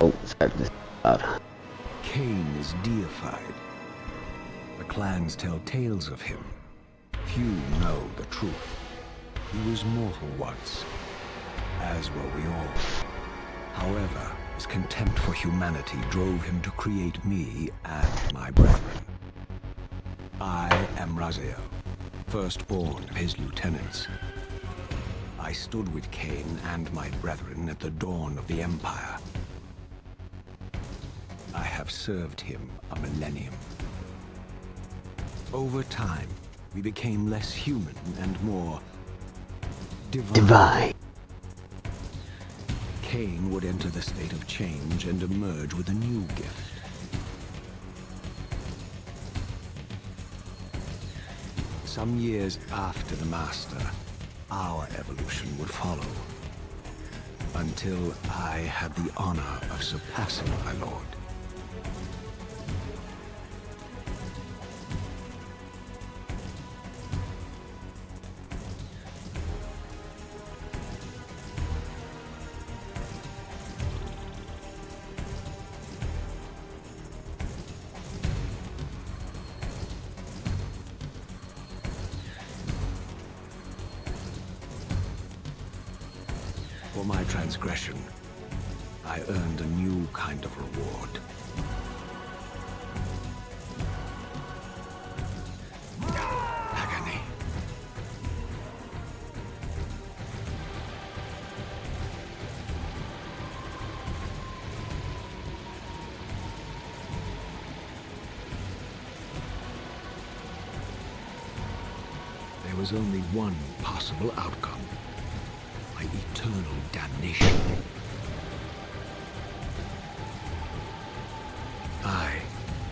son särskilt där. Kain is deified. The clans tell tales of him. Few know the truth. He was mortal once, as were we all. However, his contempt for humanity drove him to create me and my brethren. I am Raziel, firstborn of his lieutenants. I stood with Kain and my brethren at the dawn of the Empire. I have served him a millennium. Over time, we became less human and more divine. Kain would enter the state of change and emerge with a new gift. Some years after the Master, our evolution would follow. Until I had the honor of surpassing my lord. For my transgression, I earned a new kind of reward. Agony. There was only one possible outcome. My eternal damnation. I,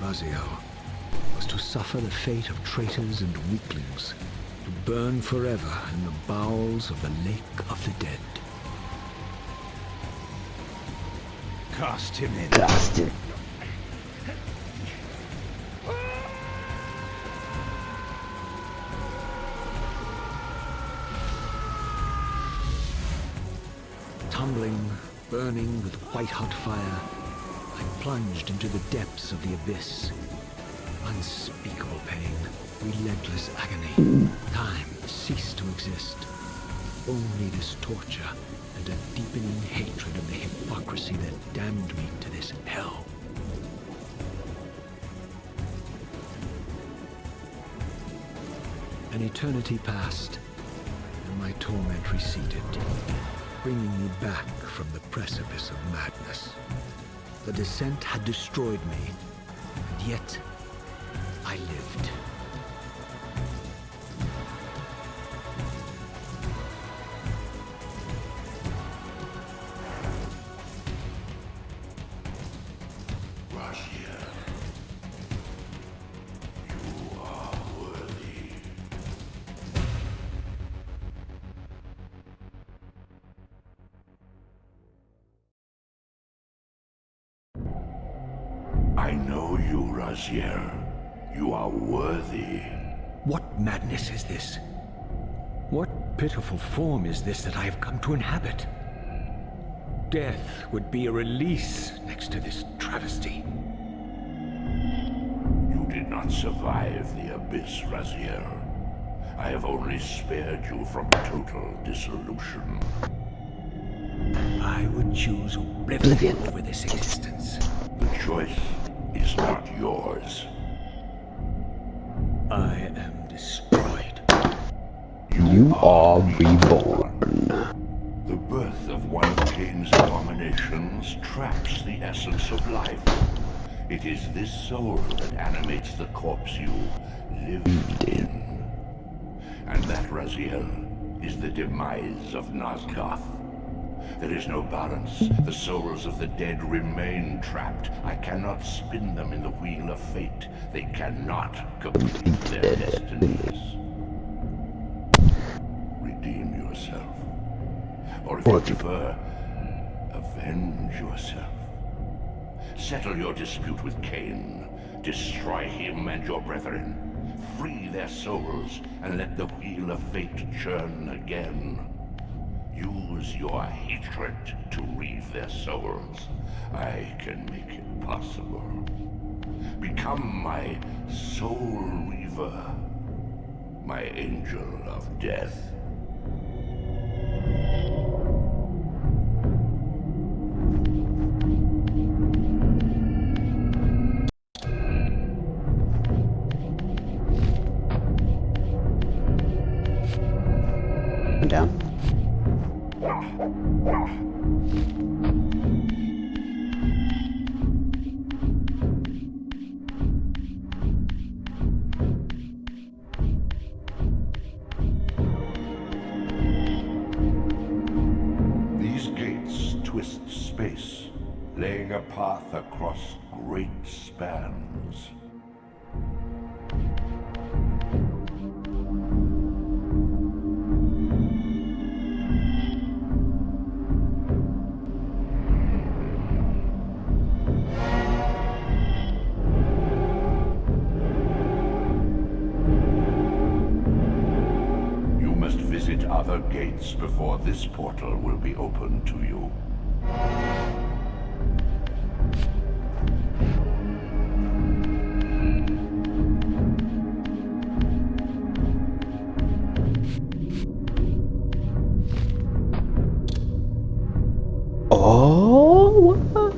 Raziel, was to suffer the fate of traitors and weaklings, to burn forever in the bowels of the Lake of the Dead. Cast him in. Cast him. Tumbling, burning with white-hot fire, I plunged into the depths of the abyss. Unspeakable pain, relentless agony. Time ceased to exist. Only this torture and a deepening hatred of the hypocrisy that damned me to this hell. An eternity passed, and my torment receded, bringing me back from the precipice of madness. The descent had destroyed me, and yet I lived. Raziel, you are worthy. I know you, Raziel. You are worthy. What madness is this? What pitiful form is this that I have come to inhabit? Death would be a release next to this travesty. You did not survive the abyss, Raziel. I have only spared you from total dissolution. I would choose oblivion over this existence. The choice is not yours. I am destroyed. You are reborn. The birth of one of Kain's abominations traps the essence of life. It is this soul that animates the corpse you lived in. And that, Raziel, is the demise of Nosgoth. There is no balance. The souls of the dead remain trapped. I cannot spin them in the wheel of fate. They cannot complete their destinies. Redeem yourself. Or if you prefer, avenge yourself. Settle your dispute with Kain. Destroy him and your brethren. Free their souls and let the wheel of fate churn again. Use your hatred to reave their souls. I can make it possible. Become my soul reaver, my angel of death. I'm down. These gates twist space, laying a path across great spans. You must visit other gates before this portal will be open to you. Oh, what?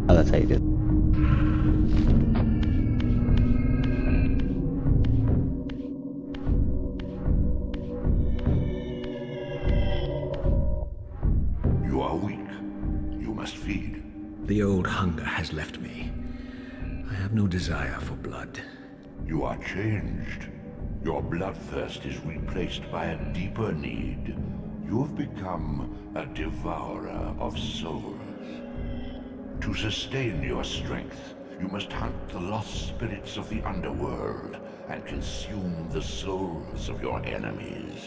Oh, that's how you do it. You are weak. You must feed. The old hunger has left me. I have no desire for blood. You are changed. Your bloodthirst is replaced by a deeper need. You have become a devourer of souls. To sustain your strength, you must hunt the lost spirits of the underworld and consume the souls of your enemies.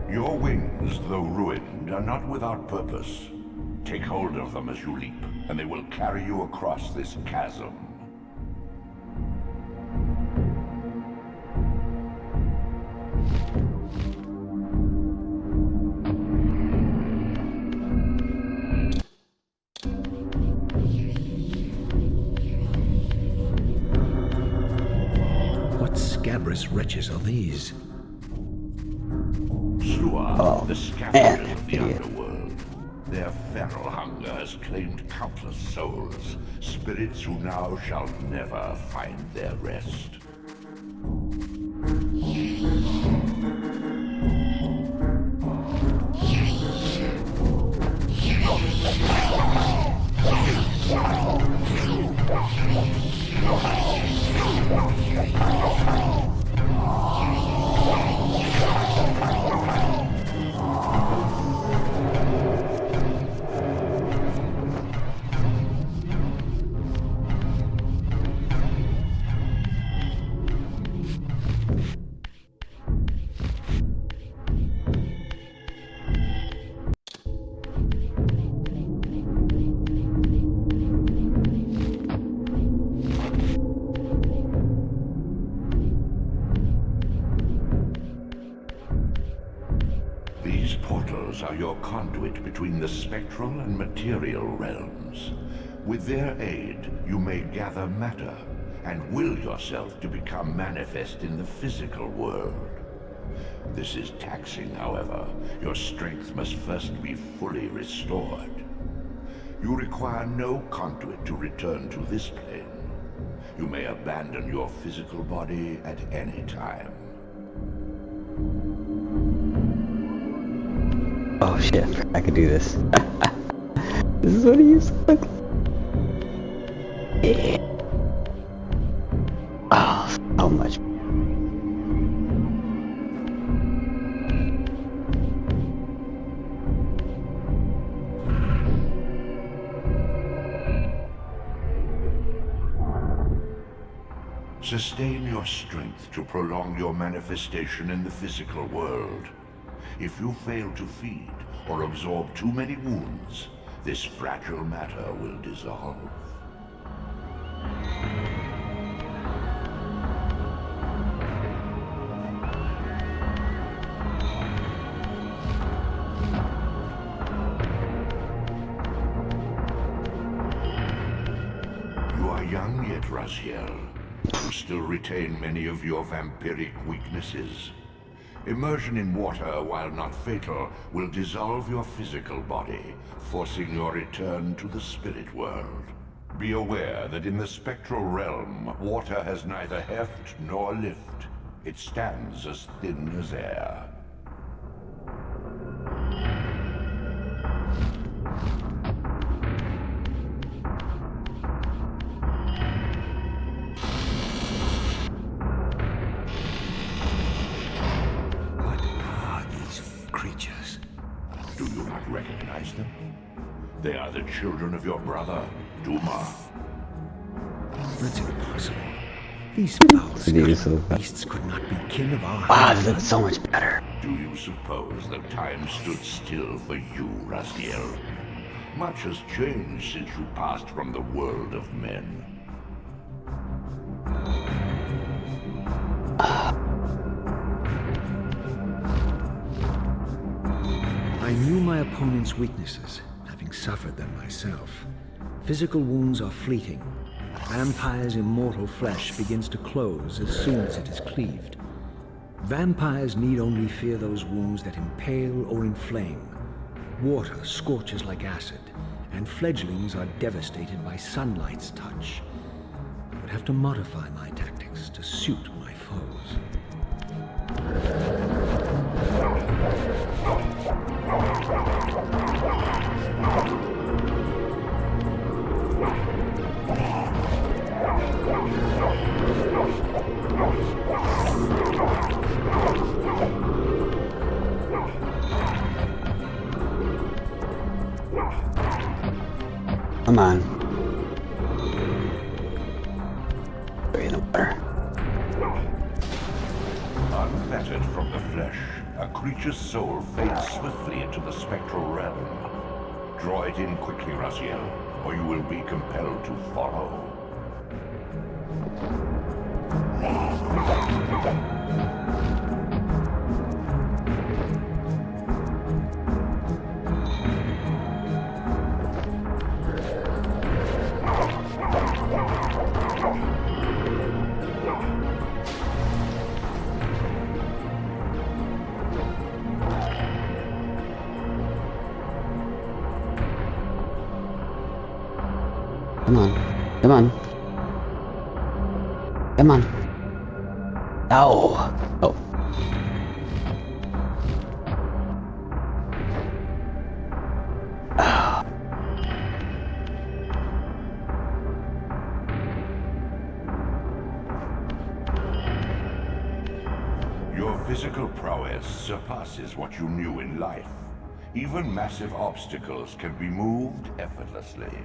Your wings, though ruined, are not without purpose. Take hold of them as you leap, and they will carry you across this chasm. What scabrous wretches are these? You are Oh, the scavengers of the idiot. underworld. Their feral hunger has claimed countless souls, spirits who now shall never find their rest. These portals are your conduit between the spectral and material realms. With their aid, you may gather matter and will yourself to become manifest in the physical world. This is taxing, however. Your strength must first be fully restored. You require no conduit to return to this plane. You may abandon your physical body at any time. Oh shit, I could do this. This is what he used to look like. Yeah. Oh, so much. Sustain your strength to prolong your manifestation in the physical world. If you fail to feed or absorb too many wounds, this fragile matter will dissolve. You are young yet, Raziel. You still retain many of your vampiric weaknesses. Immersion in water, while not fatal, will dissolve your physical body, forcing your return to the spirit world. Be aware that in the spectral realm, water has neither heft nor lift. It stands as thin as air. Creatures. Do you not recognize them? They are the children of your brother, Duma. That's impossible. These foul beasts could not be kin of ours. Wow, this looks so much better. Do you suppose that time stood still for you, Raziel? Much has changed since you passed from the world of men. I knew my opponent's weaknesses, having suffered them myself. Physical wounds are fleeting. Vampire's immortal flesh begins to close as soon as it is cleaved. Vampires need only fear those wounds that impale or inflame. Water scorches like acid, and fledglings are devastated by sunlight's touch. I would have to modify my tactics to suit my foes. Come on. Throw you in the water. Unfettered from the flesh, a creature's soul fades swiftly into the spectral realm. Draw it in quickly, Raziel, or you will be compelled to follow. Come on. Come on. Come on. Oh. Oh. Ah. Your physical prowess surpasses what you knew in life. Even massive obstacles can be moved effortlessly.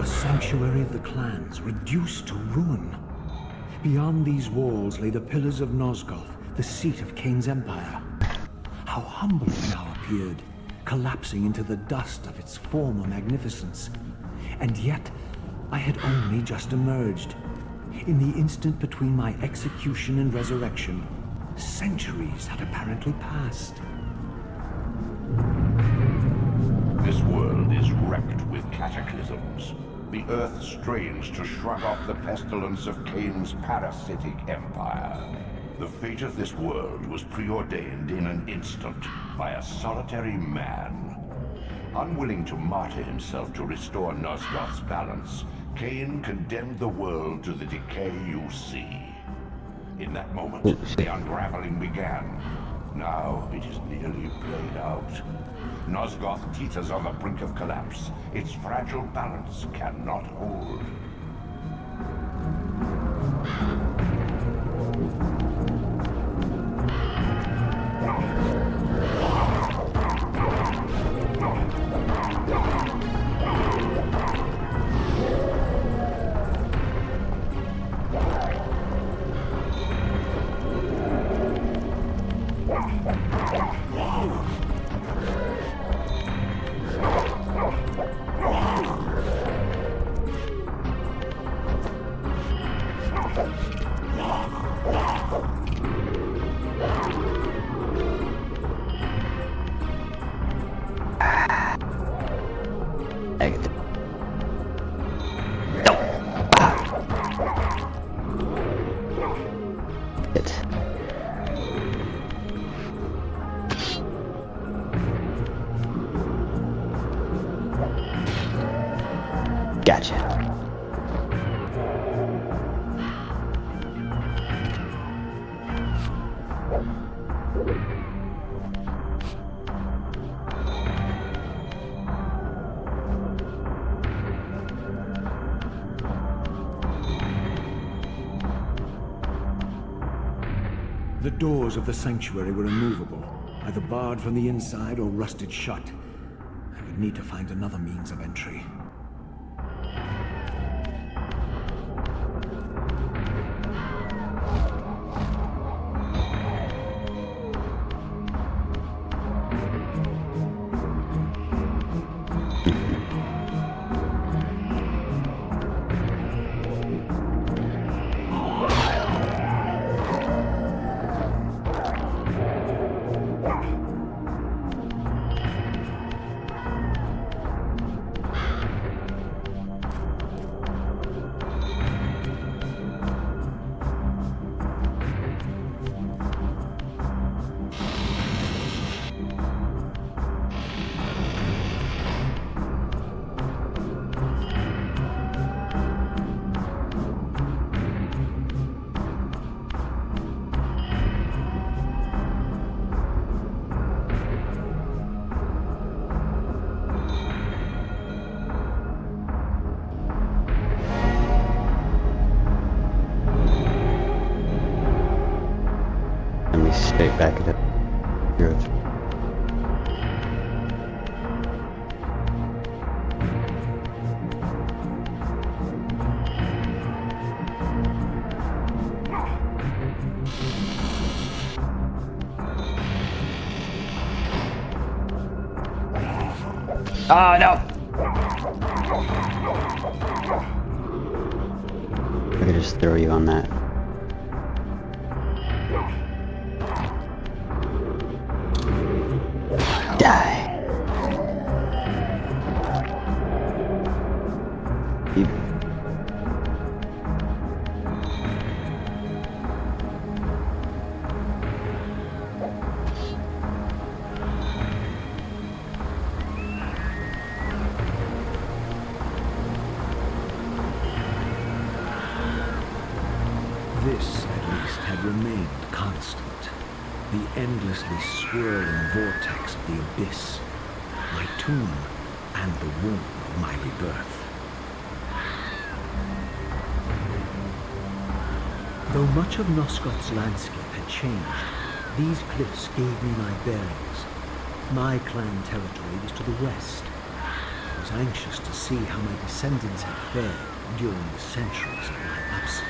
A sanctuary of the clans, reduced to ruin. Beyond these walls lay the pillars of Nosgoth, the seat of Kain's empire. How humble it now appeared, collapsing into the dust of its former magnificence. And yet, I had only just emerged. In the instant between my execution and resurrection, centuries had apparently passed. This world is wrecked with cataclysms. The earth strains to shrug off the pestilence of Kain's parasitic empire. The fate of this world was preordained in an instant by a solitary man. Unwilling to martyr himself to restore Nosgoth's balance, Kain condemned the world to the decay you see. In that moment, the unraveling began. Now it is nearly played out. Nosgoth teeters on the brink of collapse. Its fragile balance cannot hold. Gotcha. The doors of the sanctuary were immovable, either barred from the inside or rusted shut. I would need to find another means of entry. Straight back at it. Oh no! I could just throw you on that. Die! You... This, at least, had remained constant. The endlessly swirling vortex of the abyss, my tomb, and the womb of my rebirth. Though much of Nosgoth's landscape had changed, these cliffs gave me my bearings. My clan territory was to the west. I was was anxious to see how my descendants had fared during the centuries of my absence.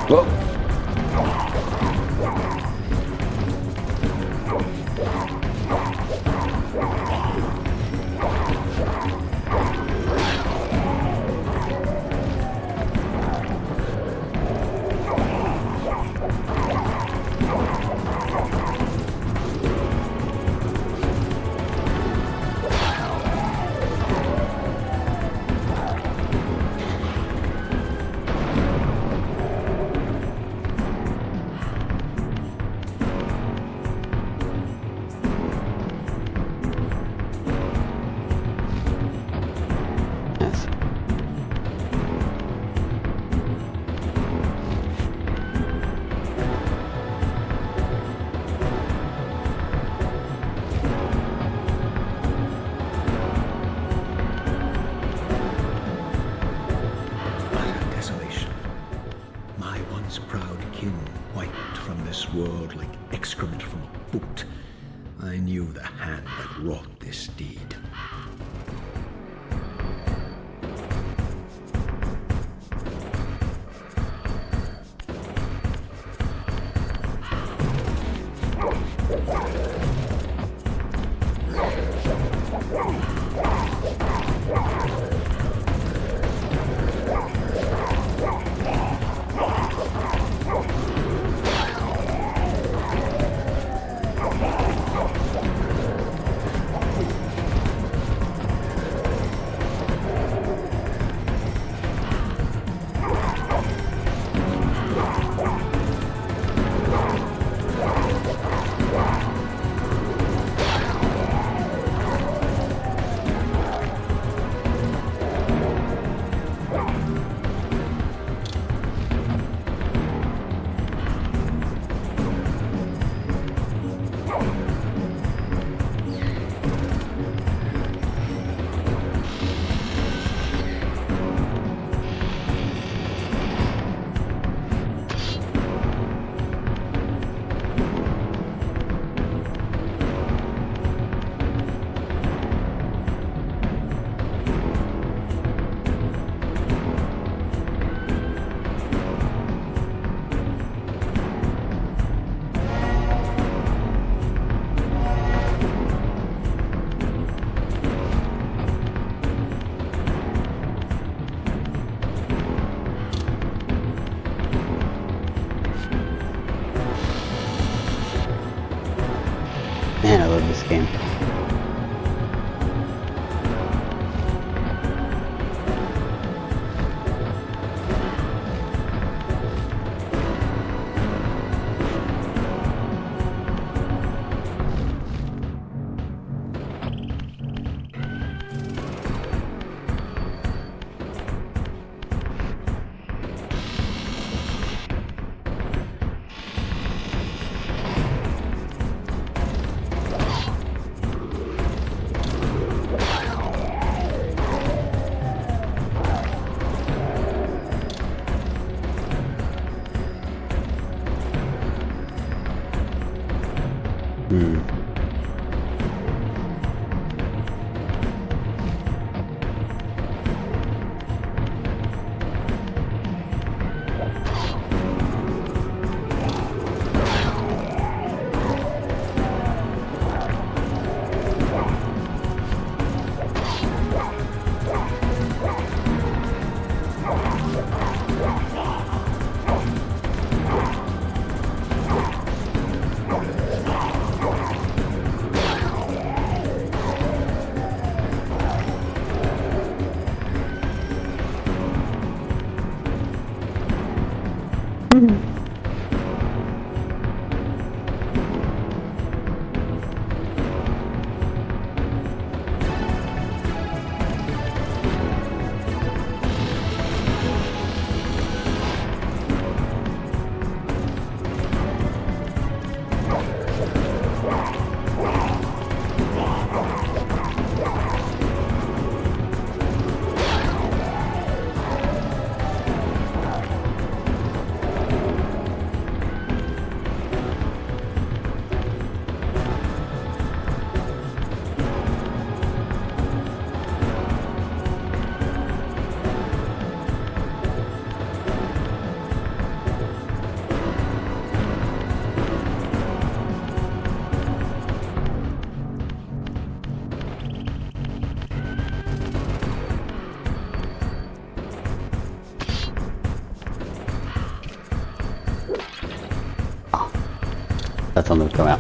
Whoa. World like excrement from a boot. I knew the hand that wrought this deed. Man, I love this game. telling them to come out.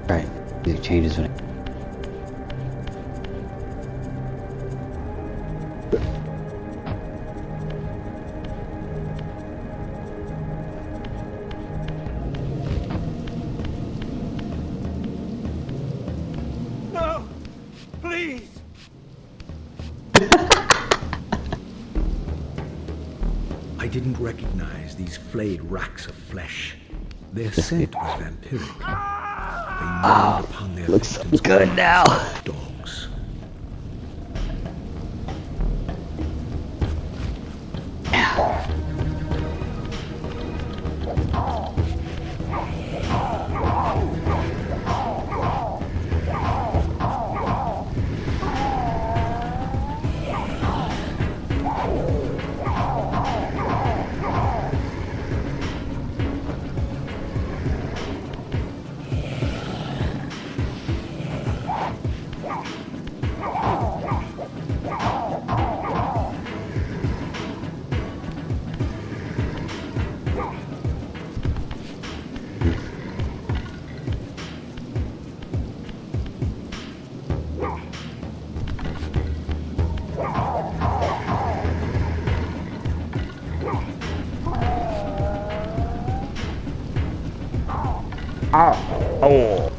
Right, it changes when it... No! Please! I didn't recognize these flayed racks of flesh. Their scent was vampiric. They gnawed upon their looks so victims good now. like dogs. Oh.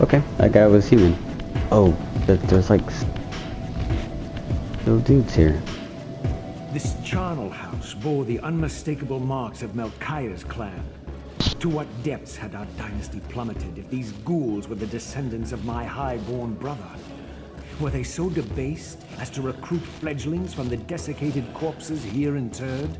Okay, that guy was human. Oh, there's like little dudes here. This charnel house bore the unmistakable marks of Melchiah's clan. To what depths had our dynasty plummeted if these ghouls were the descendants of my high-born brother? Were they so debased as to recruit fledglings from the desiccated corpses here interred?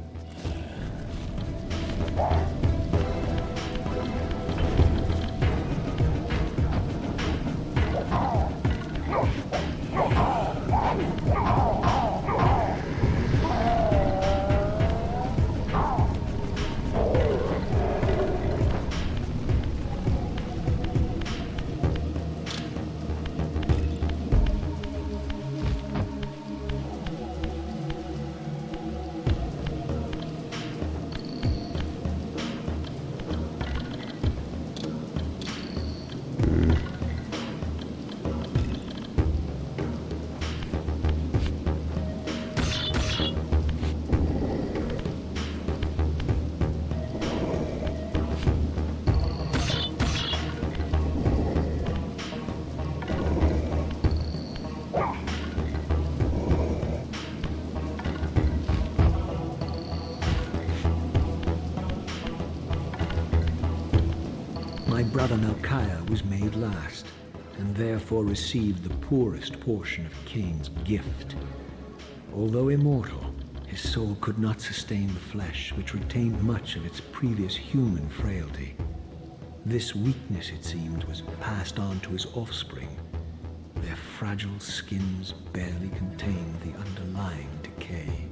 My brother Melchiah was made last, and therefore received the poorest portion of Kain's gift. Although immortal, his soul could not sustain the flesh, which retained much of its previous human frailty. This weakness, it seemed, was passed on to his offspring. Their fragile skins barely contained the underlying decay.